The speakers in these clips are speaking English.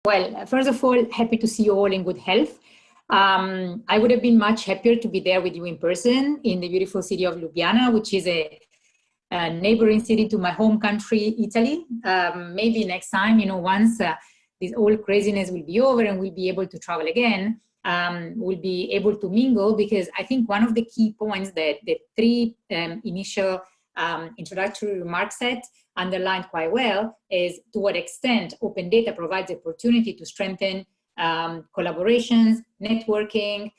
Well, first of all, happy to see you all in good health. I would have been much happier to be there with you in person in the beautiful city of Ljubljana, which is a neighboring city to my home country, Italy. Maybe next time, once this whole craziness will be over and we'll be able to travel again, we'll be able to mingle, because I think one of the key points that the three initial introductory remarks set underlined quite well is to what extent open data provides opportunity to strengthen collaborations, networking,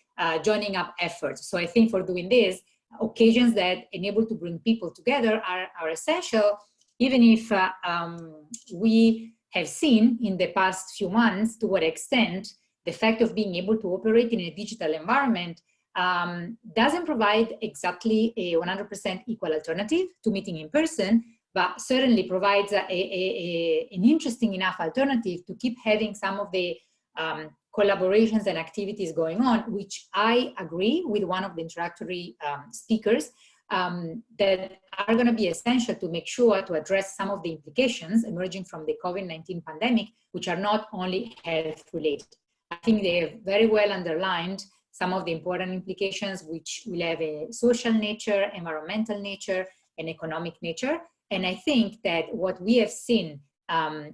joining up efforts. So I think for doing this, occasions that enable to bring people together are essential, even if we have seen in the past few months to what extent the fact of being able to operate in a digital environment doesn't provide exactly a 100% equal alternative to meeting in person, but certainly provides an interesting enough alternative to keep having some of the collaborations and activities going on, which I agree with one of the introductory speakers, that are going to be essential to make sure to address some of the implications emerging from the COVID-19 pandemic, which are not only health related. I think they have very well underlined some of the important implications, which will have a social nature, environmental nature, and economic nature. And I think that what we have seen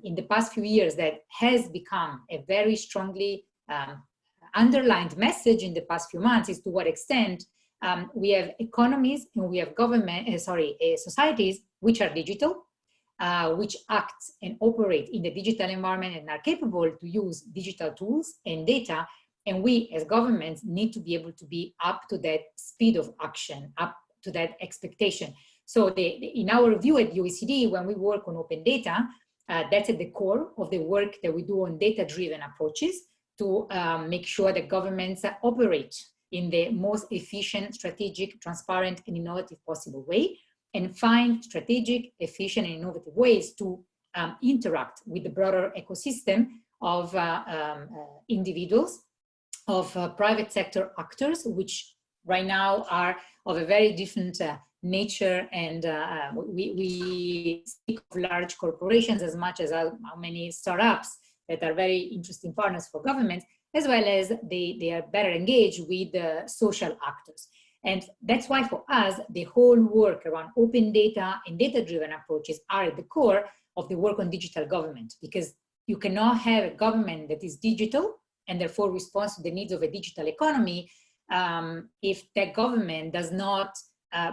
in the past few years that has become a very strongly underlined message in the past few months is to what extent we have economies and we have societies which are digital, which act and operate in the digital environment and are capable to use digital tools and data. And we as governments need to be able to be up to that speed of action, up to that expectation. So in our view at OECD, when we work on open data, that's at the core of the work that we do on data-driven approaches to make sure that governments operate in the most efficient, strategic, transparent, and innovative possible way, and find strategic, efficient, and innovative ways to interact with the broader ecosystem of individuals, of private sector actors, which right now are of a very different nature, and we speak of large corporations as much as how many startups that are very interesting partners for governments, as well as they are better engaged with the social actors. And that's why for us, the whole work around open data and data-driven approaches are at the core of the work on digital government, because you cannot have a government that is digital and therefore responds to the needs of a digital economy if that government does not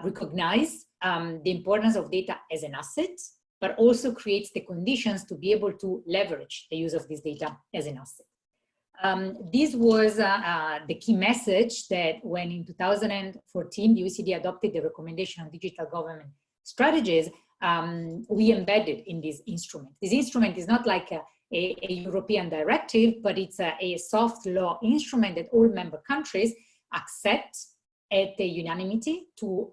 recognize the importance of data as an asset, but also creates the conditions to be able to leverage the use of this data as an asset. This was the key message that when in 2014, the OECD adopted the recommendation on digital government strategies, we embedded in this instrument. This instrument is not like a European directive, but it's a soft law instrument that all member countries accept at the unanimity to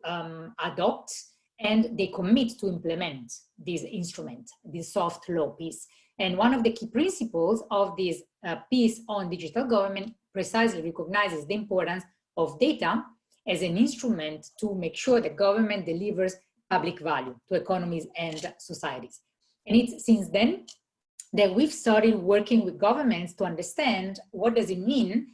adopt, and they commit to implement this instrument, this soft law piece. And one of the key principles of this piece on digital government precisely recognizes the importance of data as an instrument to make sure that government delivers public value to economies and societies. And it's since then that we've started working with governments to understand what does it mean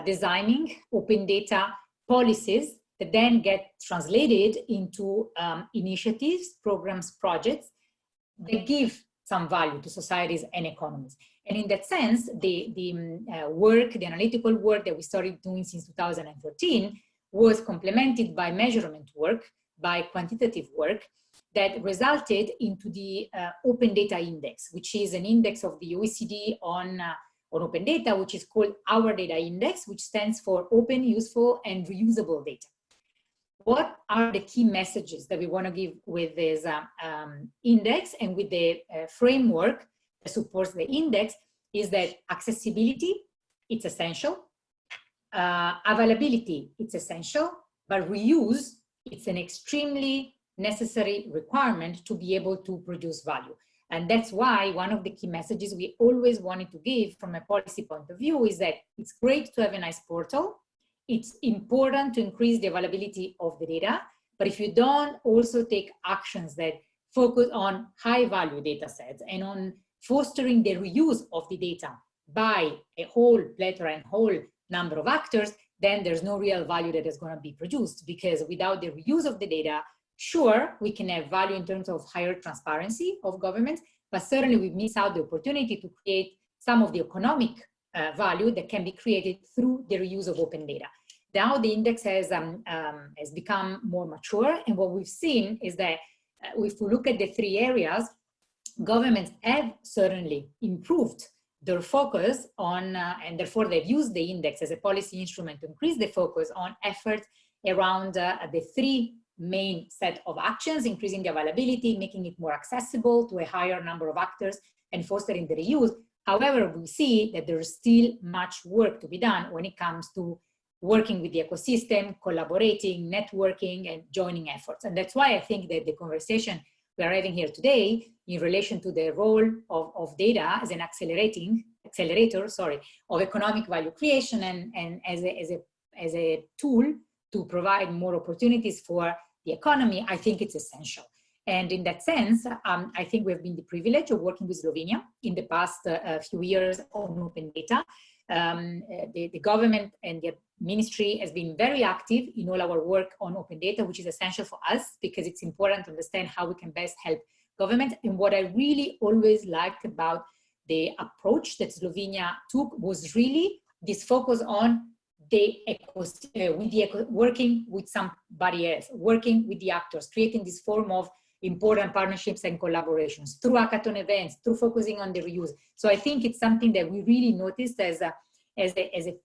designing open data policies that then get translated into initiatives, programs, projects that give some value to societies and economies. And in that sense, the analytical work that we started doing since 2013 was complemented by measurement work, by quantitative work that resulted into the Open Data Index, which is an index of the OECD on open data, which is called Our Data Index, which stands for Open, Useful, and Reusable Data. What are the key messages that we want to give with this index and with the framework that supports the index is that accessibility, it's essential. Availability, it's essential, but reuse, it's an extremely necessary requirement to be able to produce value. And that's why one of the key messages we always wanted to give from a policy point of view is that it's great to have a nice portal. It's important to increase the availability of the data, but if you don't also take actions that focus on high value data sets and on fostering the reuse of the data by a whole plethora and whole number of actors, then there's no real value that is going to be produced, because without the reuse of the data, sure, we can have value in terms of higher transparency of governments, but certainly we miss out the opportunity to create some of the economic value that can be created through the reuse of open data. Now the index has become more mature, and what we've seen is that if we look at the three areas, governments have certainly improved their focus on, and therefore they've used the index as a policy instrument to increase the focus on efforts around the three main set of actions: increasing the availability, making it more accessible to a higher number of actors, and fostering the reuse. However, we see that there is still much work to be done when it comes to working with the ecosystem, collaborating, networking, and joining efforts. And that's why I think that the conversation we are having here today in relation to the role of data as an accelerator of economic value creation and as a tool to provide more opportunities for the economy, I think it's essential. And in that sense, I think we've been the privilege of working with Slovenia in the past few years on open data. The government and the ministry has been very active in all our work on open data, which is essential for us because it's important to understand how we can best help government. And what I really always liked about the approach that Slovenia took was really this focus on the working with somebody else, working with the actors, creating this form of important partnerships and collaborations through hackathon events, through focusing on the reuse. So I think it's something that we really noticed as a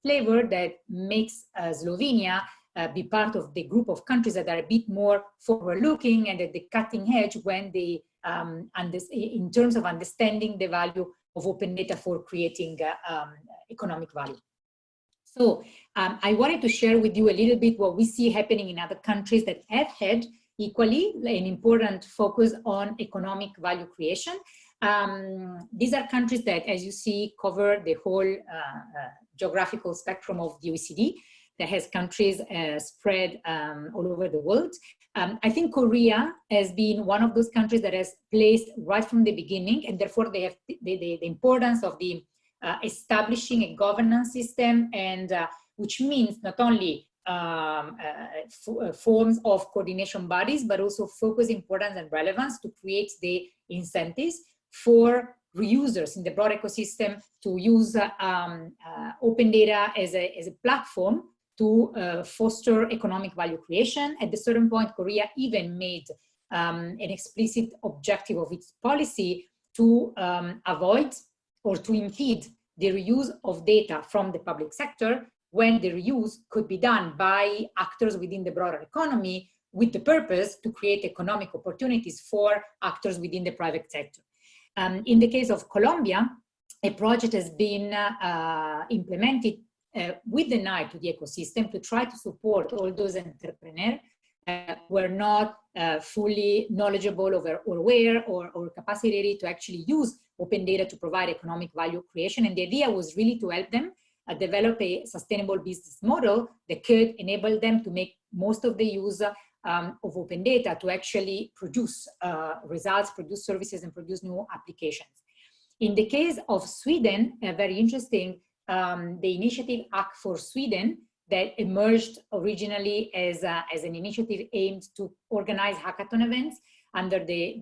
flavor that makes Slovenia be part of the group of countries that are a bit more forward-looking and at the cutting edge when they, in terms of understanding the value of open data for creating economic value. So I wanted to share with you a little bit what we see happening in other countries that have had equally an important focus on economic value creation. These are countries that, as you see, cover the whole geographical spectrum of the OECD, that has countries spread all over the world. I think Korea has been one of those countries that has placed right from the beginning, and therefore they have the importance of the establishing a governance system, and which means not only forms of coordination bodies, but also focus importance and relevance to create the incentives for reusers in the broad ecosystem to use open data as a platform to foster economic value creation. At a certain point, Korea even made an explicit objective of its policy to avoid or to impede the reuse of data from the public sector when the reuse could be done by actors within the broader economy with the purpose to create economic opportunities for actors within the private sector. In the case of Colombia, a project has been implemented with an eye to the ecosystem to try to support all those entrepreneurs who are not fully knowledgeable or aware or capacitated to actually use open data to provide economic value creation. And the idea was really to help them develop a sustainable business model that could enable them to make most of the use of open data to actually produce results, produce services, and produce new applications. In the case of Sweden, very interesting, the initiative Act for Sweden that emerged originally as an initiative aimed to organize hackathon events under the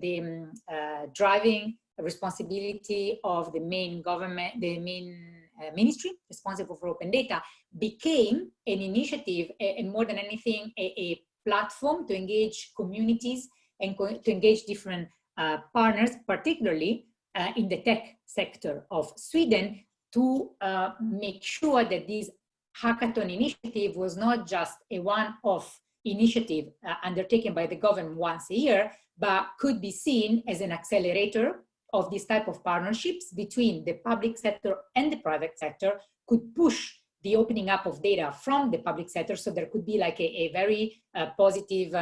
driving responsibility of the main government, the main ministry responsible for open data, became an initiative and more than anything a platform to engage communities and to engage different partners, particularly in the tech sector of Sweden, to make sure that this hackathon initiative was not just a one-off initiative undertaken by the government once a year, but could be seen as an accelerator of this type of partnerships between the public sector and the private sector, could push the opening up of data from the public sector. So there could be like a very positive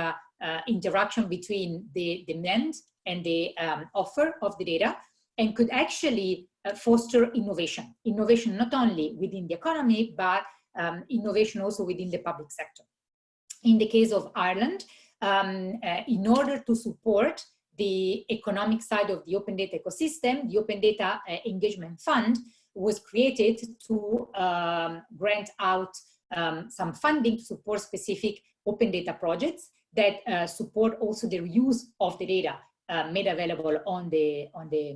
interaction between the demand and the offer of the data, and could actually foster innovation. Innovation not only within the economy, but innovation also within the public sector. In the case of Ireland, in order to support the economic side of the open data ecosystem, the Open Data Engagement Fund was created to grant out some funding to support specific open data projects that support also the reuse of the data made available on the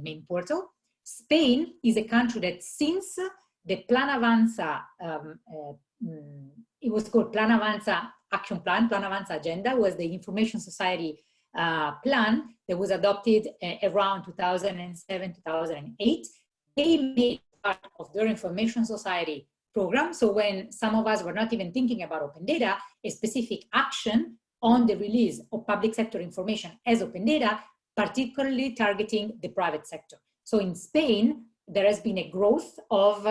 main portal. Spain is a country that since the Plan Avanza, it was called Plan Avanza Action Plan, Plan Avanza Agenda was the information society plan that was adopted around 2007, 2008. They made part of their information society program. So when some of us were not even thinking about open data, a specific action on the release of public sector information as open data, particularly targeting the private sector. So in Spain, there has been a growth of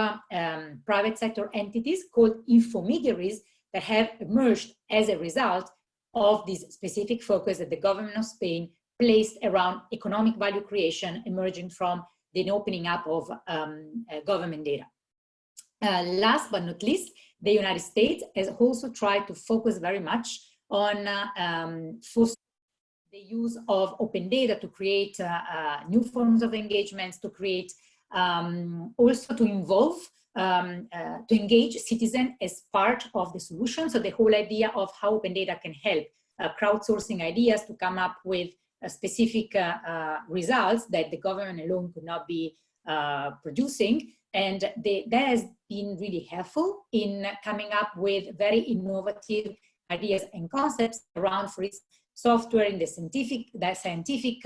private sector entities called infomediaries that have emerged as a result of this specific focus that the government of Spain placed around economic value creation emerging from the opening up of government data. Last but not least, the United States has also tried to focus very much on the use of open data to create new forms of engagements, to create also to involve, to engage citizens as part of the solution. So the whole idea of how open data can help crowdsourcing ideas to come up with specific results that the government alone could not be producing. And that has been really helpful in coming up with very innovative ideas and concepts around, for instance, software in the scientific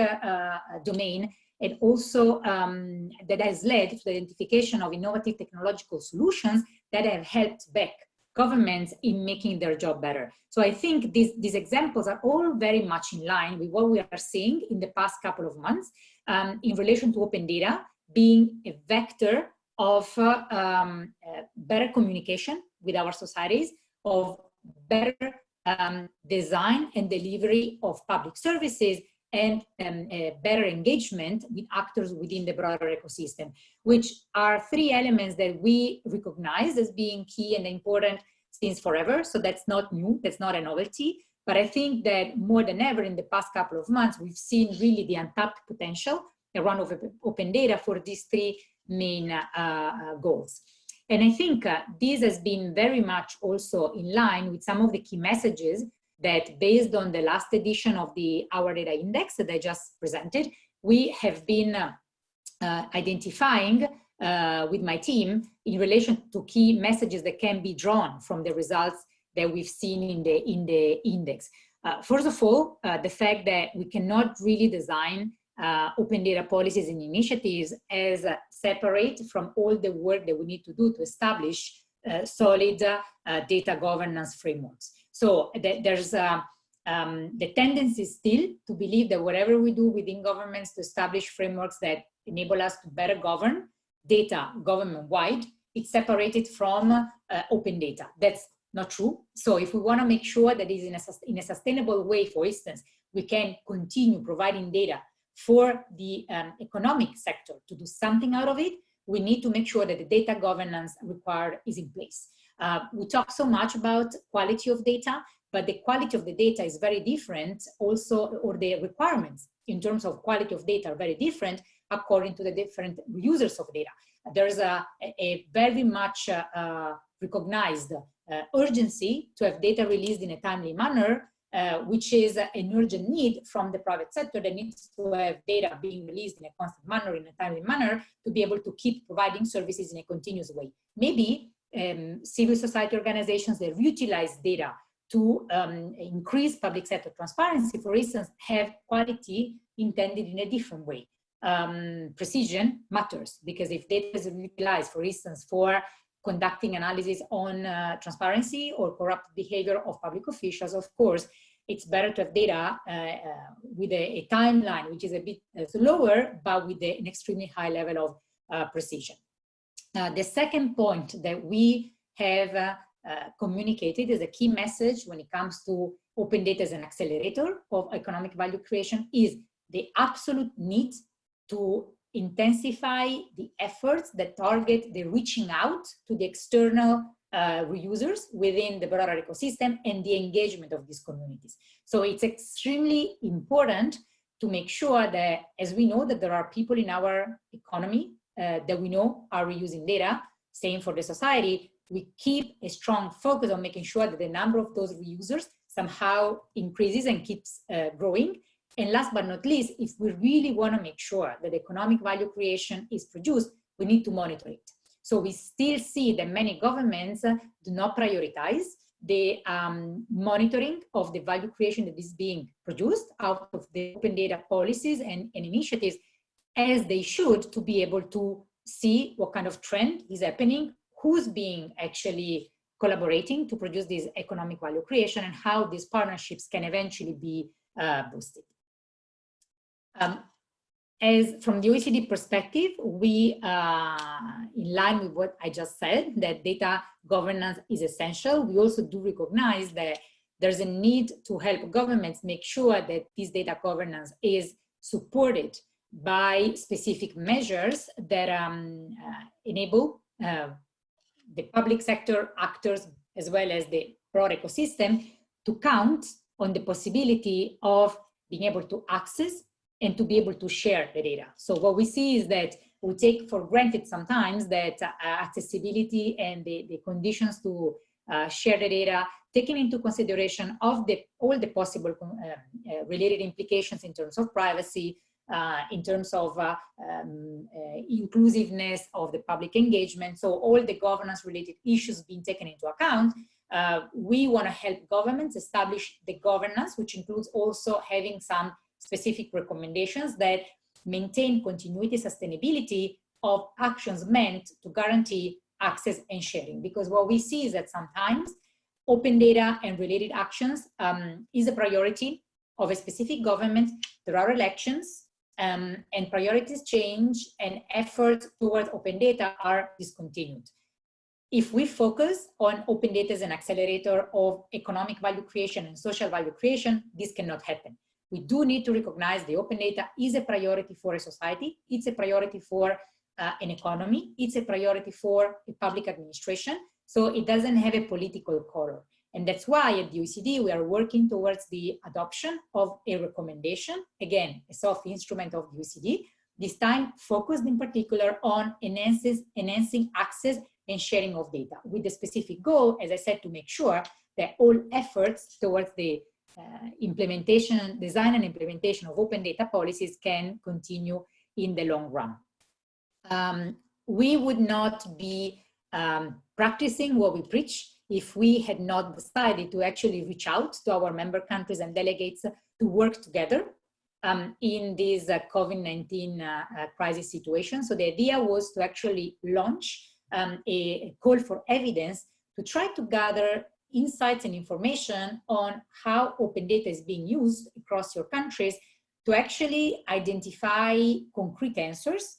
domain, and also that has led to the identification of innovative technological solutions that have helped back governments in making their job better. So I think these examples are all very much in line with what we are seeing in the past couple of months in relation to open data being a vector of better communication with our societies, of better design and delivery of public services, and better engagement with actors within the broader ecosystem, which are three elements that we recognize as being key and important since forever. So that's not new, that's not a novelty. But I think that more than ever in the past couple of months, we've seen really the untapped potential around open data for these three main goals. And I think this has been very much also in line with some of the key messages that, based on the last edition of the Our Data Index that I just presented, we have been identifying with my team in relation to key messages that can be drawn from the results that we've seen in the index. First of all, the fact that we cannot really design open data policies and initiatives as separate from all the work that we need to do to establish solid data governance frameworks. So there's the tendency still to believe that whatever we do within governments to establish frameworks that enable us to better govern data government-wide, it's separated from open data. That's not true. So if we want to make sure that is in a sustainable way, for instance, we can continue providing data for the economic sector to do something out of it, we need to make sure that the data governance required is in place. We talk so much about quality of data, but the quality of the data is very different also, or the requirements in terms of quality of data are very different according to the different users of data. There's a very much recognized urgency to have data released in a timely manner, which is an urgent need from the private sector that needs to have data being released in a constant manner, in a timely manner, to be able to keep providing services in a continuous way. Maybe civil society organizations that utilize data to increase public sector transparency, for instance, have quality intended in a different way. Precision matters, because if data is utilized, for instance, for conducting analysis on transparency or corrupt behavior of public officials, of course, it's better to have data with a timeline which is a bit slower, but with an extremely high level of precision. The second point that we have communicated as a key message when it comes to open data as an accelerator of economic value creation is the absolute need to intensify the efforts that target the reaching out to the external reusers within the broader ecosystem and the engagement of these communities. So it's extremely important to make sure that, as we know that there are people in our economy that we know are reusing data. Same for the society. We keep a strong focus on making sure that the number of those reusers somehow increases and keeps growing. And last but not least, if we really want to make sure that economic value creation is produced, we need to monitor it. So we still see that many governments do not prioritize the monitoring of the value creation that is being produced out of the open data policies and initiatives, as they should, to be able to see what kind of trend is happening, who's being actually collaborating to produce this economic value creation, and how these partnerships can eventually be boosted. As from the OECD perspective, we, in line with what I just said, that data governance is essential. We also do recognize that there's a need to help governments make sure that this data governance is supported by specific measures that enable the public sector actors, as well as the broad ecosystem, to count on the possibility of being able to access and to be able to share the data. So what we see is that we take for granted sometimes that accessibility and the conditions to share the data, taking into consideration of all the possible related implications in terms of privacy, in terms of inclusiveness of the public engagement. So all the governance related issues being taken into account. We want to help governments establish the governance, which includes also having some specific recommendations that maintain continuity, sustainability of actions meant to guarantee access and sharing. Because what we see is that sometimes open data and related actions is a priority of a specific government. There are elections and priorities change, and efforts towards open data are discontinued. If we focus on open data as an accelerator of economic value creation and social value creation, this cannot happen. We do need to recognize the open data is a priority for a society. It's a priority for an economy. It's a priority for a public administration. So it doesn't have a political color. And that's why at the OECD, we are working towards the adoption of a recommendation, again, a soft instrument of the OECD, this time focused in particular on enhancing access and sharing of data, with the specific goal, as I said, to make sure that all efforts towards the implementation, design and implementation of open data policies can continue in the long run. We would not be practicing what we preach if we had not decided to actually reach out to our member countries and delegates to work together in this COVID-19 crisis situation. So the idea was to actually launch a call for evidence to try to gather insights and information on how open data is being used across your countries to actually identify concrete answers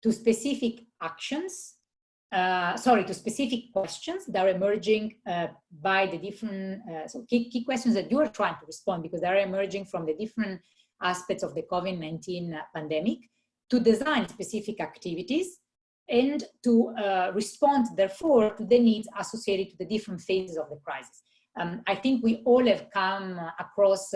to specific actions, to specific questions that are emerging by the different, key questions that you are trying to respond, because they are emerging from the different aspects of the COVID-19 pandemic, to design specific activities and to respond, therefore, to the needs associated to the different phases of the crisis. I think we all have come across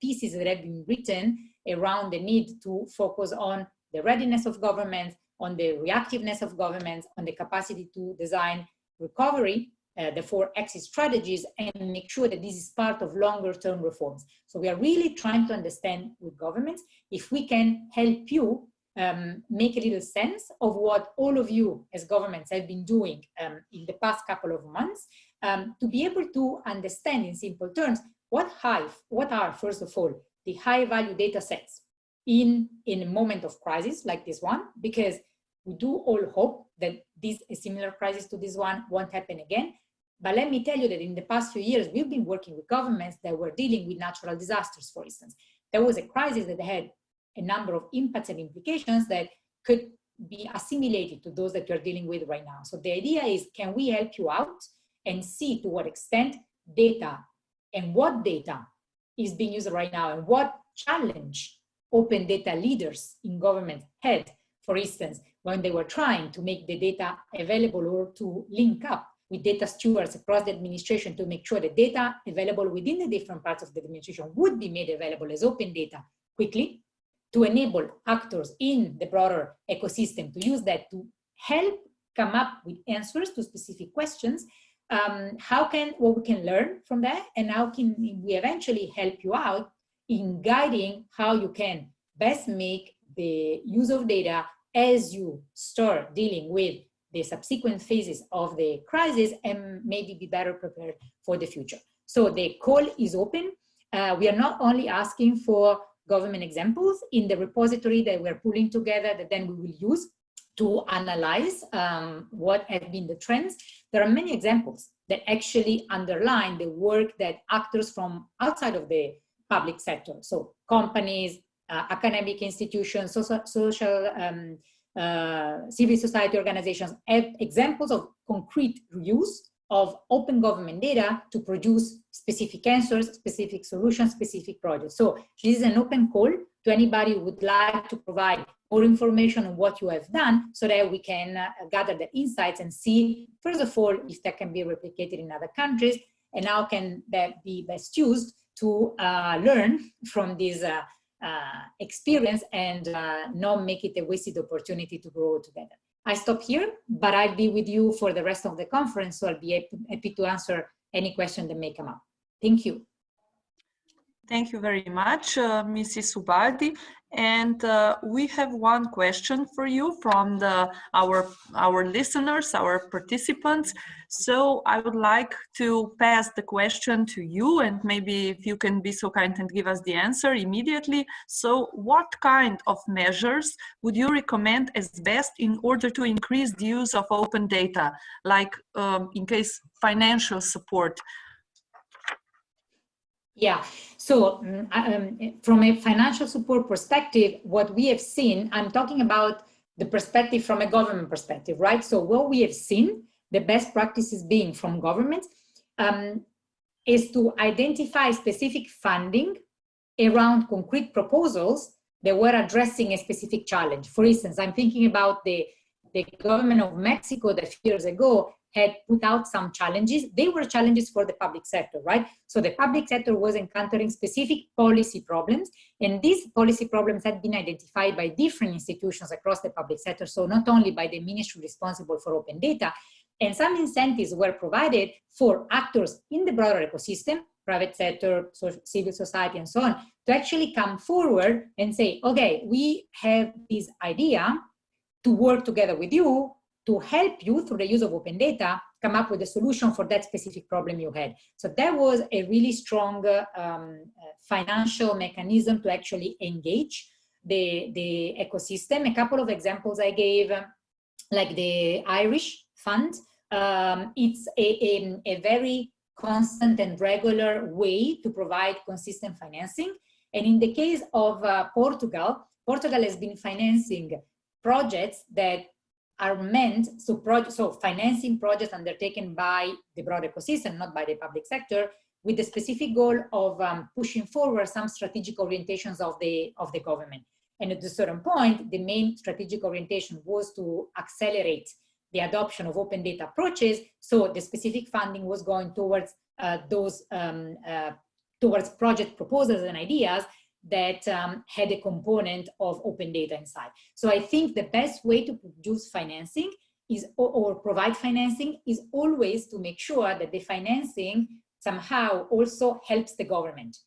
pieces that have been written around the need to focus on the readiness of governments, on the reactiveness of governments, on the capacity to design recovery, therefore exit strategies, and make sure that this is part of longer term reforms. So we are really trying to understand with governments if we can help you make a little sense of what all of you as governments have been doing in the past couple of months, to be able to understand in simple terms what are, first of all, the high value data sets in a moment of crisis like this one, because we do all hope that a similar crisis to this one won't happen again. But let me tell you that in the past few years, we've been working with governments that were dealing with natural disasters, for instance. There was a crisis that had a number of impacts and implications that could be assimilated to those that you're dealing with right now. So the idea is, can we help you out and see to what extent data and what data is being used right now, and what challenge open data leaders in government had, for instance, when they were trying to make the data available or to link up with data stewards across the administration to make sure the data available within the different parts of the administration would be made available as open data quickly, to enable actors in the broader ecosystem to use that to help come up with answers to specific questions. What we can learn from that, and how can we eventually help you out in guiding how you can best make the use of data as you start dealing with the subsequent phases of the crisis, and maybe be better prepared for the future. So the call is open. We are not only asking for government examples in the repository that we're pulling together that then we will use to analyze what have been the trends. There are many examples that actually underline the work that actors from outside of the public sector, so companies, academic institutions, social civil society organizations, have examples of concrete use of open government data to produce specific answers, specific solutions, specific projects. So this is an open call to anybody who would like to provide more information on what you have done, so that we can gather the insights and see, first of all, if that can be replicated in other countries, and how can that be best used to learn from this experience and not make it a wasted opportunity to grow together. I stop here, but I'll be with you for the rest of the conference, so I'll be happy to answer any question that may come up. Thank you. Thank you very much, Mrs. Ubaldi. And we have one question for you from our listeners, our participants. So I would like to pass the question to you, and maybe if you can be so kind and give us the answer immediately. So what kind of measures would you recommend as best in order to increase the use of open data, like in case financial support? Yeah, so from a financial support perspective, what we have seen, I'm talking about the perspective from a government perspective, right? So what we have seen, the best practices being from governments, is to identify specific funding around concrete proposals that were addressing a specific challenge. For instance, I'm thinking about the government of Mexico that a few years ago had put out some challenges. They were challenges for the public sector, right? So the public sector was encountering specific policy problems, and these policy problems had been identified by different institutions across the public sector, so not only by the ministry responsible for open data, and some incentives were provided for actors in the broader ecosystem, private sector, civil society, and so on, to actually come forward and say, okay, we have this idea to work together with you to help you through the use of open data come up with a solution for that specific problem you had. So that was a really strong financial mechanism to actually engage the ecosystem. A couple of examples I gave, like the Irish Fund, it's a very constant and regular way to provide consistent financing. And in the case of Portugal has been financing projects that are meant, so financing projects undertaken by the broad ecosystem, not by the public sector, with the specific goal of pushing forward some strategic orientations of the government. And at a certain point, the main strategic orientation was to accelerate the adoption of open data approaches. So the specific funding was going towards towards project proposals and ideas that had a component of open data inside. So I think the best way to produce financing is, or provide financing, is always to make sure that the financing somehow also helps the government,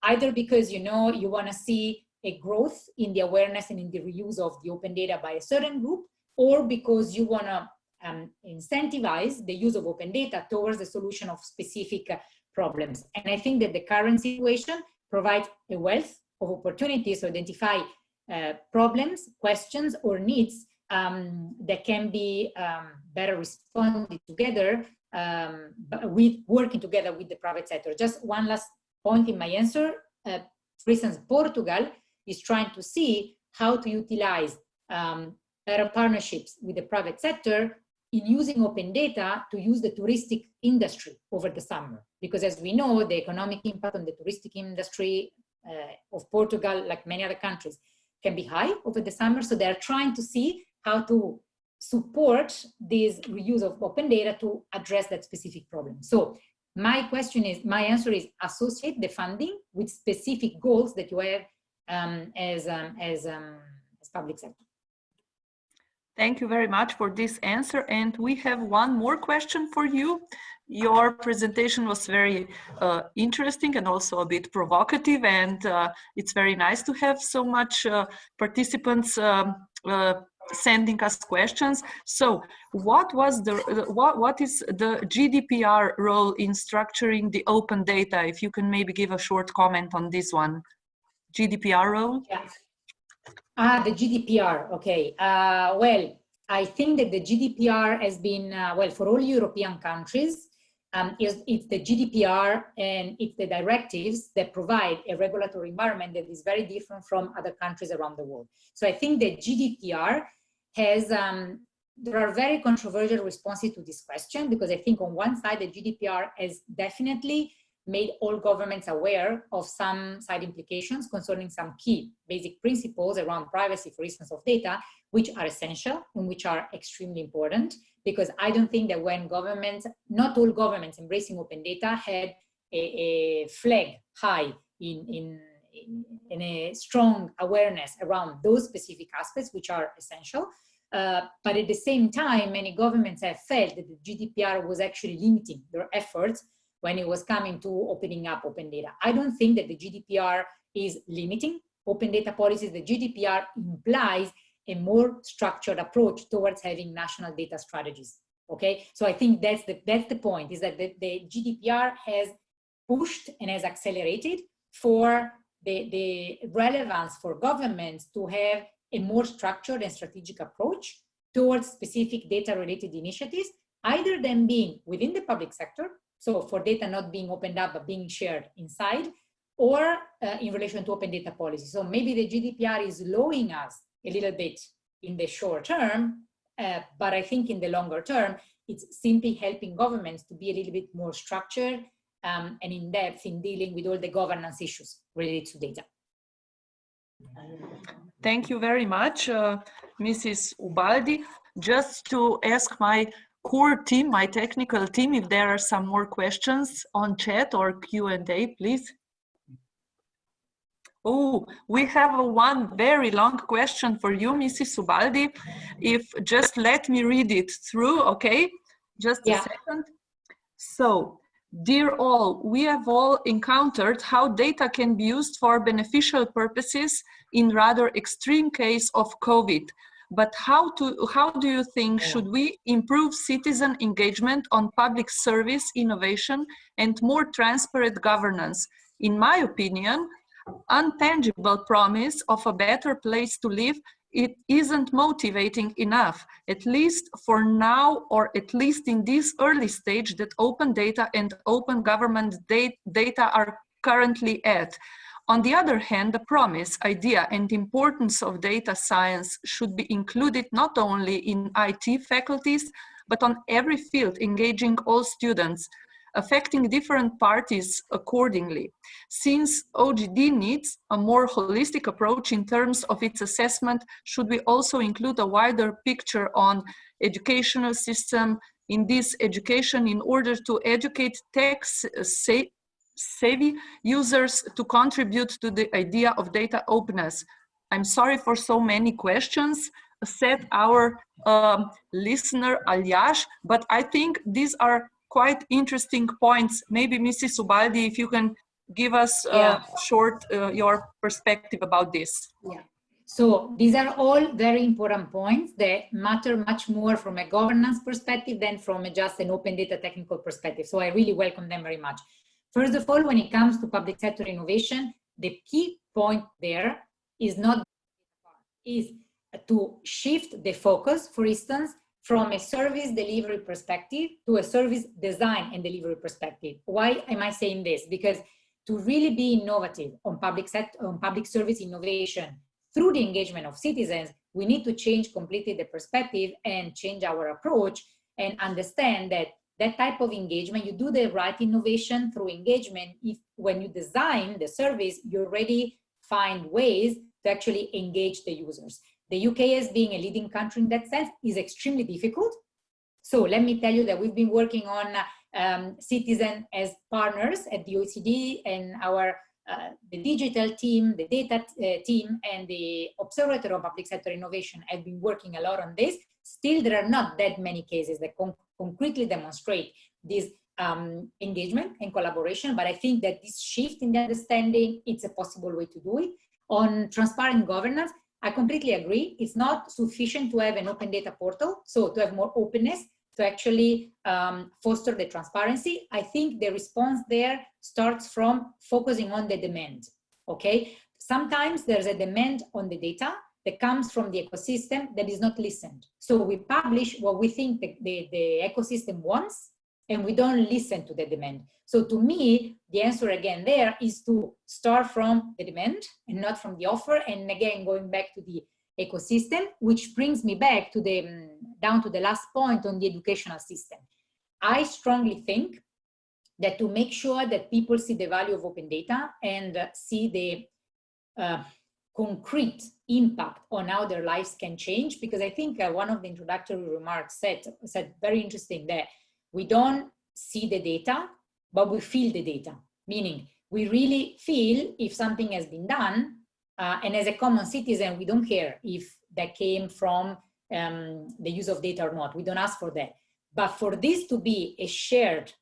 either because you want to see a growth in the awareness and in the reuse of the open data by a certain group, or because you want to incentivize the use of open data towards the solution of specific problems. And I think that the current situation provides a wealth of opportunities to identify problems, questions, or needs that can be better responded together with working together with the private sector. Just one last point in my answer. For instance, Portugal is trying to see how to utilize better partnerships with the private sector in using open data to use the touristic industry over the summer. Because as we know, the economic impact on the touristic industry of Portugal, like many other countries, can be high over the summer. So they're trying to see how to support this reuse of open data to address that specific problem. So my answer is associate the funding with specific goals that you have as public sector. Thank you very much for this answer. And we have one more question for you. Your presentation was very interesting and also a bit provocative, and it's very nice to have so much participants sending us questions. So what is the GDPR role in structuring the open data? If you can maybe give a short comment on this one. GDPR role? Yeah. The GDPR, okay. Well, I think that the GDPR has been, well, for all European countries, it's the GDPR and it's the directives that provide a regulatory environment that is very different from other countries around the world. So I think the GDPR has, there are very controversial responses to this question, because I think on one side, the GDPR has definitely made all governments aware of some side implications concerning some key basic principles around privacy, for instance, of data, which are essential and which are extremely important, because I don't think that when governments, not all governments embracing open data had a flag high in a strong awareness around those specific aspects, which are essential. But at the same time, many governments have felt that the GDPR was actually limiting their efforts when it was coming to opening up open data. I don't think that the GDPR is limiting open data policies. The GDPR implies a more structured approach towards having national data strategies, okay? So I think that's the point, is that the GDPR has pushed and has accelerated for the relevance for governments to have a more structured and strategic approach towards specific data-related initiatives, either them being within the public sector, so for data not being opened up but being shared inside, or in relation to open data policy. So maybe the GDPR is slowing us a little bit in the short term, but I think in the longer term, it's simply helping governments to be a little bit more structured and in depth in dealing with all the governance issues related to data. Thank you very much, Mrs. Ubaldi. Just to ask my core team, my technical team, if there are some more questions on chat or Q&A, please. Oh, we have one very long question for you, Mrs. Ubaldi. If just let me read it through, okay? Just a second. So, dear all, we have all encountered how data can be used for beneficial purposes in rather extreme case of COVID. But how do you think should we improve citizen engagement on public service innovation and more transparent governance? In my opinion, untangible promise of a better place to live, it isn't motivating enough, at least for now, or at least in this early stage that open data and open government data are currently at. On the other hand, the promise, idea, and importance of data science should be included not only in IT faculties, but on every field, engaging all students, affecting different parties accordingly. Since OGD needs a more holistic approach in terms of its assessment, should we also include a wider picture on educational system in this education in order to educate tech-savvy users to contribute to the idea of data openness? I'm sorry for so many questions, said our listener Aljaž, but I think these are quite interesting points. Maybe Mrs. Ubaldi, if you can give us short your perspective about this. Yeah. So these are all very important points that matter much more from a governance perspective than from just an open data technical perspective. So I really welcome them very much. First of all, when it comes to public sector innovation, the key point there is to shift the focus, for instance, from a service delivery perspective to a service design and delivery perspective. Why am I saying this? Because to really be innovative on public service innovation through the engagement of citizens, we need to change completely the perspective and change our approach and understand that that type of engagement, you do the right innovation through engagement. If when you design the service, you already find ways to actually engage the users. The UK, as being a leading country in that sense, is extremely difficult. So let me tell you that we've been working on citizens as partners at the OECD, and our the digital team, the data team, and the Observatory of Public Sector Innovation have been working a lot on this. Still, there are not that many cases that concretely demonstrate this engagement and collaboration, but I think that this shift in the understanding, it's a possible way to do it. On transparent governance, I completely agree. It's not sufficient to have an open data portal, so to have more openness, to actually foster the transparency. I think the response there starts from focusing on the demand, okay? Sometimes there's a demand on the data that comes from the ecosystem that is not listened. So we publish what we think the ecosystem wants, and we don't listen to the demand. So to me, the answer again there is to start from the demand and not from the offer. And again, going back to the ecosystem, which brings me back to the down to the last point on the educational system. I strongly think that to make sure that people see the value of open data and see the concrete impact on how their lives can change, because I think one of the introductory remarks said very interesting that we don't see the data, but we feel the data, meaning we really feel if something has been done, and as a common citizen, we don't care if that came from the use of data or not. We don't ask for that. But for this to be a shared,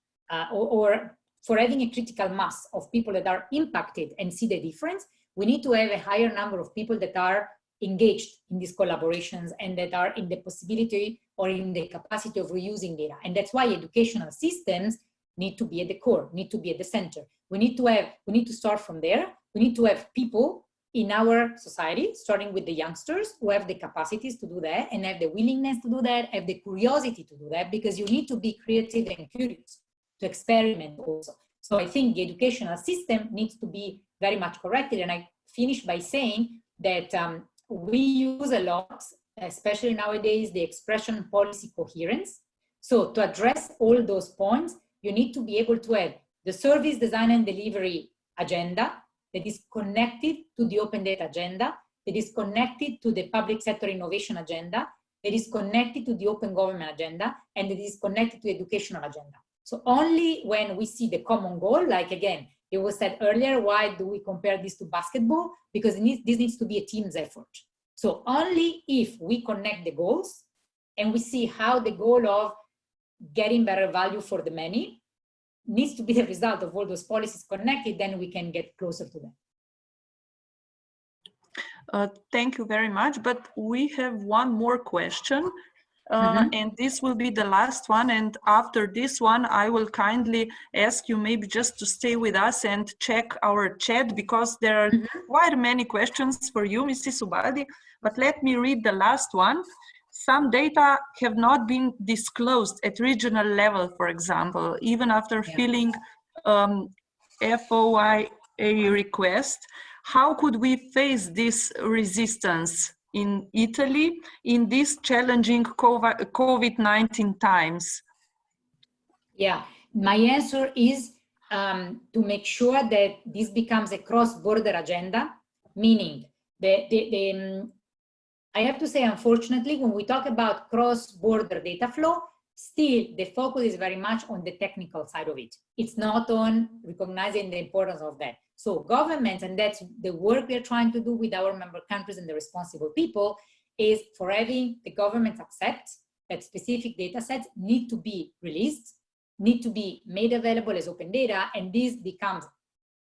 or for having a critical mass of people that are impacted and see the difference, we need to have a higher number of people that are engaged in these collaborations and that are in the possibility or in the capacity of reusing data. And that's why educational systems need to be at the core, need to be at the center. We need to start from there. We need to have people in our society, starting with the youngsters who have the capacities to do that and have the willingness to do that, have the curiosity to do that, because you need to be creative and curious to experiment also. So I think the educational system needs to be very much corrected. And I finish by saying that we use a lot, especially nowadays, the expression policy coherence. So to address all those points, you need to be able to have the service design and delivery agenda that is connected to the open data agenda, that is connected to the public sector innovation agenda, that is connected to the open government agenda, and that is connected to the educational agenda. So only when we see the common goal, like again, it was said earlier, why do we compare this to basketball? Because this needs to be a team's effort. So only if we connect the goals and we see how the goal of getting better value for the many needs to be the result of all those policies connected, then we can get closer to them. Thank you very much, but we have one more question. And this will be the last one, and after this one I will kindly ask you maybe just to stay with us and check our chat, because there are quite many questions for you, Mrs. Ubaldi. But let me read the last one. Some data have not been disclosed at regional level, for example, even after filling FOIA request. How could we face this resistance in Italy in these challenging COVID-19 times? Yeah, my answer is to make sure that this becomes a cross-border agenda, meaning I have to say, unfortunately, when we talk about cross-border data flow, still the focus is very much on the technical side of it. It's not on recognizing the importance of that. So governments, and that's the work we're trying to do with our member countries and the responsible people, is for having the governments accept that specific data sets need to be released, need to be made available as open data, and this becomes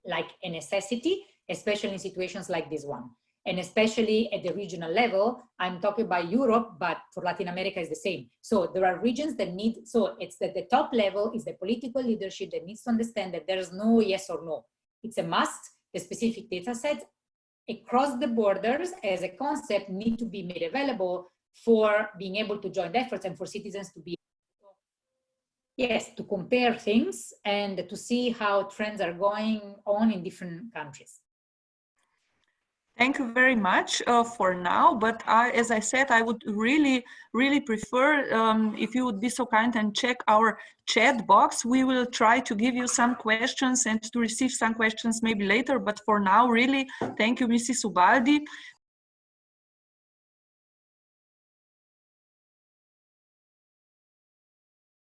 like a necessity, especially in situations like this one. And especially at the regional level, I'm talking about Europe, but for Latin America is the same. So there are regions that need, so it's at the top level is the political leadership that needs to understand that there's no yes or no. It's a must. The specific data sets across the borders as a concept need to be made available for being able to join efforts and for citizens to be, yes, to compare things and to see how trends are going on in different countries. Thank you very much for now, but as I said, I would really prefer if you would be so kind and check our chat box. We will try to give you some questions and to receive some questions maybe later, but for now, really, thank you, Mrs. Ubaldi.